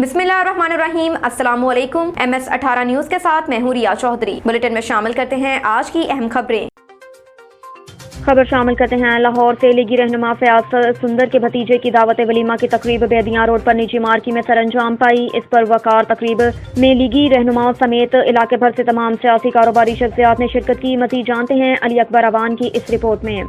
बिस्मिल्लाहिर्रहमानिर्रहीम। अस्सलाम वालेकुम। MS18 न्यूज़ के साथ मैं हूँ रिया चौधरी। बुलेटिन में शामिल करते हैं आज की अहम खबरें। लाहौर से लीगी रहनुमा फयाज सुंदर के भतीजे की दावत वलीमा की तकरीब बेदियां रोड पर निजी मार्की में सरअंजाम पाई। इस पर वकार तकरीब में लीगी रहनुमाओं समेत इलाके भर से तमाम सियासी कारोबारी शख्सियात ने शिरकत की। मज़ीद जानते हैं अली अकबर अवान की इस रिपोर्ट में।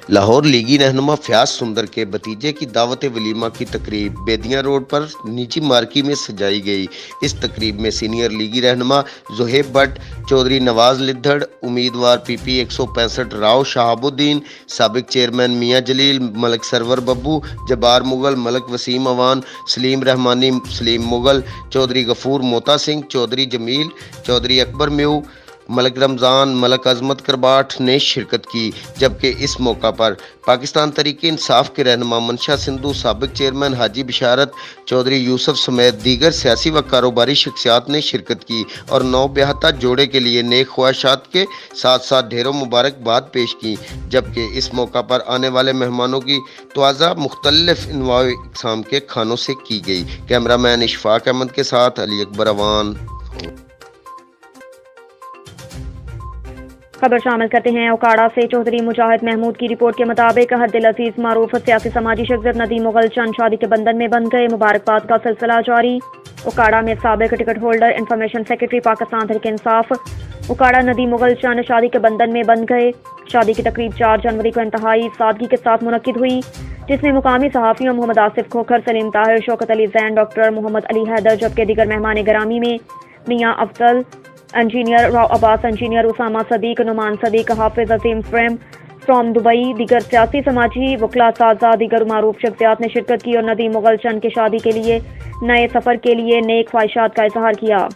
लाहौर लीगी रहनुमा फयाज सुंदर के भतीजे की दावत वलीमा की तकरीब बेदियां रोड पर निजी मार्की में सजाई गई। इस तकरीब में सीनियर लीगी रहनुमा ज़ुहैब भट्ट, चौधरी नवाज लिद्धड़, उम्मीदवार PP 165 राव शहाबुद्दीन, साबिक चेयरमैन मियां जलील, मलक सरवर बब्बू, जब्बार मुगल, मलक वसीम अवान, सलीम रहमानी, सलीम मुगल, चौधरी गफूर मोता सिंह, चौधरी जमील, चौधरी अकबर म्यू, मलक रमज़ान, मलक अजमत करबाट ने शिरकत की। जबकि इस मौका पर पाकिस्तान तहरीक इंसाफ के रहनुमा मंशा सिंधु, साबिक चेयरमैन हाजी बिशारत, चौधरी यूसुफ समेत दीगर सियासी व कारोबारी शख्सियात ने शिरकत की और नौ ब्याहता जोड़े के लिए नेक ख्वाहिशात के साथ साथ ढेरों मुबारकबाद पेश की। जबकि इस मौका पर आने वाले मेहमानों की तवाज़ा मुख्तलिफ इनवाए इक़साम के खानों से की गई। कैमरामैन इशफाक अहमद के साथ अली अकबर अवान। खबर शामिल करते हैं उकाड़ा से। चौधरी मुजाहिद महमूद की रिपोर्ट के मुताबिक हरदिल अजीज मारूफ सियासी समाजी शख्सियत नदीम मुगल चंद शादी के बंधन में बंध गए। मुबारकबाद का सिलसिला जारी। उकाड़ा में साबिक ticket holder information secretary Pakistan Tehreek Insaf Okara Nadeem Mughal चंद शादी के बंधन में बंध गए। शादी की तकरीब 4 जनवरी को इंतहाई सादगी के साथ मुनक्किद हुई, जिसमें मुकामी सहाफ़ियों मोहम्मद आसिफ खोखर, सलीम ताहिर, शौकत अली जैन, डॉक्टर मोहम्मद अली हैदर, जबकि दीगर मेहमान गिरामी में मियाँ अफजल, इंजीनियर राव अब्बास, इंजीनियर उसामा सदीक, नुमान सदीक, हाफिज अजीम फ्रेम फ्रॉम दुबई, दीगर सियासी समाजी वकला साजा दीगर मारूफ शख्सियात ने शिरकत की और नदीम मुगल चंद की शादी के लिए नए सफ़र के लिए नेक ख्वाहिशात का इजहार किया।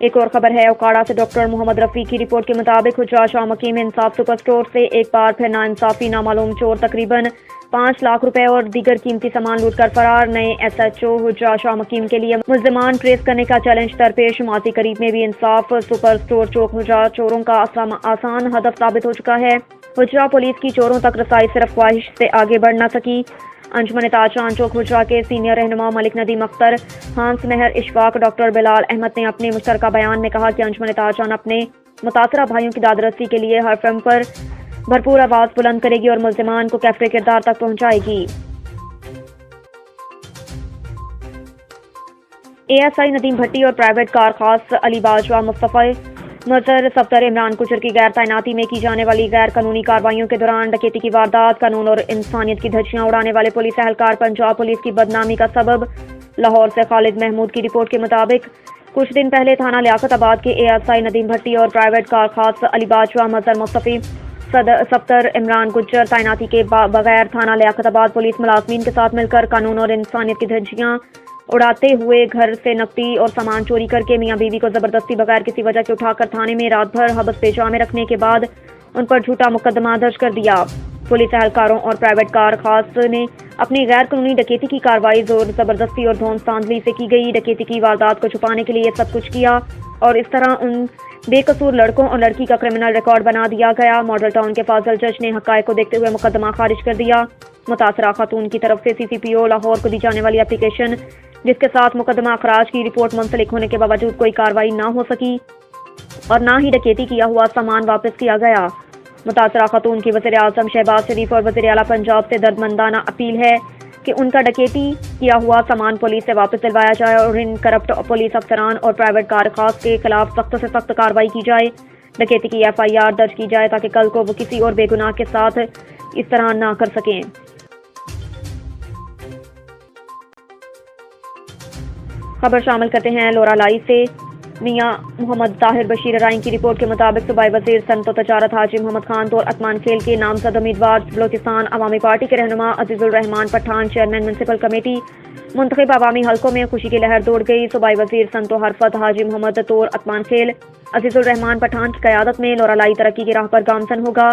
एक और खबर है उकाड़ा से। डॉक्टर मोहम्मद रफ़ी की रिपोर्ट के मुताबिक हुज्जा शाह मकीम इंसाफ सुपर स्टोर से एक बार फिर नाइंसाफी नामालूम चोर तकरीबन 5 लाख रुपए और दीगर कीमती सामान लूट कर फरार। नए SHO हुज्जा शाह मकीम के लिए मुल्ज़िमान ट्रेस करने का चैलेंज दरपेश। माजी करीब में भी इंसाफ सुपर स्टोर चौक हुज्जा चोरों का आसान हदफ साबित हो चुका है। हुज्जा पुलिस की चोरों तक रसाई सिर्फ ख्वाहिश से आगे बढ़ न सकी। अंजुमन ताजशान चौक हुज्जा के सीनियर रहनुमा मलिक नदीम अख्तर, हांस महर इशफाक, डॉक्टर बिलाल अहमद ने अपने मुश्तरका बयान में कहा कि अंजुमन ताजशान अपने मुतासरा भाइयों की दादरसी के लिए हर फ्रंट पर भरपूर आवाज बुलंद करेगी और मुल्ज़िमान को कैफे किरदार तक पहुंचाएगी। ASI नदीम भट्टी और प्राइवेट कार खास अली बाजवा मुस्तफ़ा मजर सफ्तर इमरान कुचर की गैर तैनाती में की जाने वाली गैर कानूनी कार्रवाइयों के दौरान डकैती की वारदात, कानून और इंसानियत की धज्जियां उड़ाने वाले पुलिस एहलकार पंजाब पुलिस की बदनामी का सबब। लाहौर से खालिद महमूद की रिपोर्ट के मुताबिक कुछ दिन पहले थाना लियाकताबाद के ASI नदीम भट्टी और प्राइवेट कार खास अली बाजवा मजर मुस्तफ़ी सफ्तर इमरान गुज्जर तैनाती के बगैर थाना लियाकताबाद पुलिस मुलाजमीन के साथ मिलकर कानून और इंसानियत की धज्जियां उड़ाते हुए घर से नकदी और सामान चोरी करके मियां बीवी को जबरदस्ती बगैर किसी वजह के उठाकर थाने में रात भर हबस पेशा में रखने के बाद उन पर झूठा मुकदमा दर्ज कर दिया। पुलिस एहलकारों और प्राइवेट कार खास ने अपनी गैर कानूनी डकैती की कार्रवाई जोर जबरदस्ती और धौंस धांधली से की गई। डकैती की वारदात को छुपाने के लिए सब कुछ किया और इस तरह उन बेकसूर लड़कों और लड़की का क्रिमिनल रिकॉर्ड बना दिया गया। मॉडल टाउन के फाजल जज ने हक़ाइक़ को देखते हुए मुकदमा खारिज कर दिया। मुतासरा खातून की तरफ से CCPO लाहौर को दी जाने वाली एप्लीकेशन जिसके साथ मुकदमा अखराज की रिपोर्ट मुंसलिक होने के बावजूद कोई कार्रवाई न हो सकी और न ही डकैती किया हुआ सामान वापस किया गया। मुतासरा खातून की वज़ीर आज़म शहबाज शरीफ और वज़ीर आला पंजाब से दर्दमंदाना अपील है कि उनका डकैती किया हुआ सामान पुलिस से वापस दिलवाया जाए और इन करप्ट पुलिस अफसरान और प्राइवेट कार खास के खिलाफ सख्त से सख्त कार्रवाई की जाए। डकैती की FIR दर्ज की जाए ताकि कल को वो किसी और बेगुनाह के साथ इस तरह ना कर सकें। खबर शामिल करते हैं लोरालाई से। मियां मोहम्मद ताहिर बशीर राइन की रिपोर्ट के मुताबिक सूबाई वजीर सनत व तजारत हाजी मोहम्मद खान तौर अतमान खेल के नामजद उम्मीदवार बलोचिस्तान अवामी पार्टी के रहनुमा Azizul Rahman Pathan chairman municipal committee मुंतखब अवामी हल्कों में खुशी की लहर दौड़ गई। सूबाई वजीर सनत हरफत हाजी मोहम्मद तौर अतमान खेल अजीजुल रहमान पठान की क़यादत में लोरालाई तरक्की की राह पर गामजन होगा।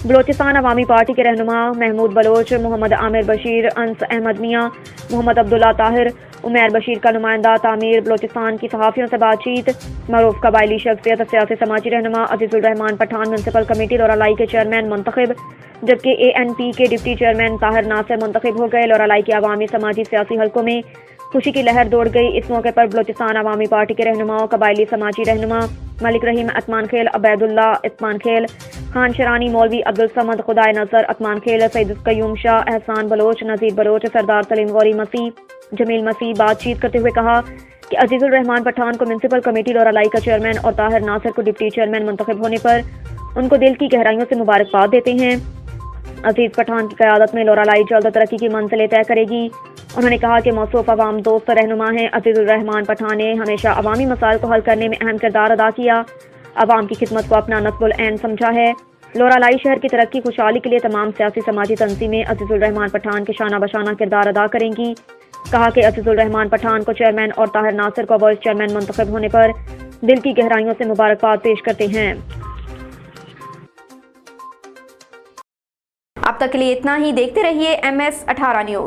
बलोचिस्तान अवामी पार्टी के रहनुमा महमूद बलोच, मोहम्मद आमिर बशीर, अंस अहमद मियाँ, मोहम्मद अब्दुल्ला ताहिर, उमैर बशीर का नुमाइंदा तामीर बलोचिस्तान की सहाफ़ियों से बातचीत। मरूफ कबायली शख्सियत सियासी समाजी रहनुमा अजीजुल रहमान पठान म्यूनसिपल कमेटी लोरालाई के चेयरमैन मुंतखब, जबकि ANP के डिप्टी चेयरमैन ताहिर नासिर मुंतखब हो गए। लोरालाई के अवामी समाजी सियासी हलकों में खुशी की लहर दौड़ गई। इस मौके पर बलोचिस्तान अवामी पार्टी के रहनुमाओं, कबायली समाजी रहनुमा मलिक रहीम अतमान खेल, अबैदुल्ला अतमान खेल, खान शरानी, मौलवी अब्दुल समद, खुदाए नजर अतमान खेल, सईद कयूम शाह, एहसान बलोच, नजीर बलोच, सरदार सलीम गौरी मसीह, जमील मसीह बातचीत करते हुए कहा कि अजीजुल रहमान पठान को म्यूनसिपल कमेटी लोरालाई का चेयरमैन और ताहिर नासिर को डिप्टी चेयरमैन मुंतखब होने पर उनको दिल की गहराइयों से मुबारकबाद देते हैं। अजीज पठान की क़यादत में लोरालाई जल्द तरक्की की मंजिलें तय करेगी। उन्होंने कहा कि मौसूफ अवाम दोस्त रहनुमा हैं। अजीजुल रहमान पठान ने हमेशा अवामी मसाइल को हल करने में अहम किरदार अदा किया, अवाम की खिदमत को अपना नस्बुल ऐन समझा है। लोरालाई शहर की तरक्की खुशहाली के लिए तमाम सियासी समाजी तंजीमें अजीजुल रहमान पठान के शाना बशाना किरदार अदा करेंगी। कहा कि अजीजुल रहमान पठान को चेयरमैन और ताहिर नासिर को वाइस चेयरमैन मुंतखब होने पर दिल की गहराइयों से मुबारकबाद पेश करते हैं। अब तक के लिए इतना ही। देखते रहिए MS 18 न्यूज़।